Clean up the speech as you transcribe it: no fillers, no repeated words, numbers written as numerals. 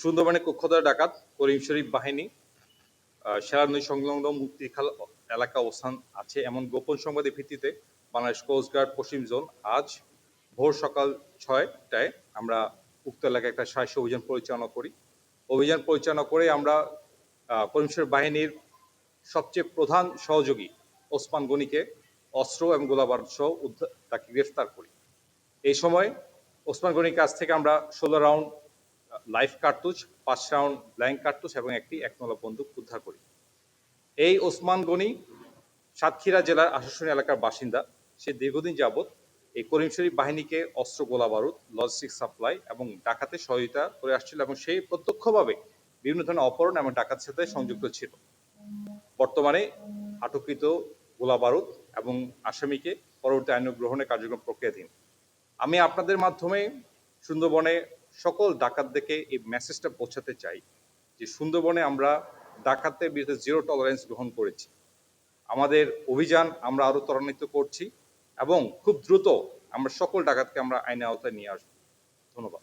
সুন্দরবনে কুখ্যাত ডাকাত করিম শরীফ বাহিনী সেরানদী সংলগ্ন মুক্তিখাল এলাকা অবস্থান আছে এমন গোপন সংবাদের ভিত্তিতে বাংলাদেশ কোস্টগার্ড পশ্চিম জোন আজ ভোর সকাল ৬টায় আমরা উক্ত এলাকায় একটা সাহসী অভিযান পরিচালনা করি। অভিযান পরিচালনা করে আমরা করিম শরীফ বাহিনীর সবচেয়ে প্রধান সহযোগী ওসমান গনিকে অস্ত্র এবং গোলাবারুদ সহ তাকে গ্রেফতার করি। এই সময় ওসমান গনির কাছ থেকে আমরা ১৬ রাউন্ড লাইভ কার্তুজ, ৫ রাউন্ড ব্ল্যাঙ্ক কার্তুজ এবং একটি ১নলা বন্দুক উদ্ধার করি। এই ওসমান গনি সাতক্ষীরা জেলার আশাশুনি এলাকার বাসিন্দা। সে দীর্ঘদিন যাবৎ এই করিম শরীফ বাহিনীকে অস্ত্র, গোলাবারুদ, লজিস্টিক সাপ্লাই এবং ডাকাতে সহযোগিতা করে আসছিল এবং সেই প্রত্যক্ষভাবে বিভিন্ন ধরনের অপহরণ এবং ডাকাতের সাথে সংযুক্ত ছিল। বর্তমানে আটককৃত গোলাবারুদ এবং আসামিকে পরবর্তী আইন গ্রহণের কার্যক্রম প্রক্রিয়াধীন। আমি আপনাদের মাধ্যমে সুন্দরবনে সকল ডাকাতদেরকে এই মেসেজটা পৌঁছাতে চাই যে সুন্দরবনে আমরা ডাকাতদের বিরুদ্ধে জিরো টলারেন্স গ্রহণ করেছি। আমাদের অভিযান আমরা আরো ত্বরান্বিত করছি এবং খুব দ্রুত আমরা সকল ডাকাতকে আমরা আইনের আওতায় নিয়ে আসবো। ধন্যবাদ।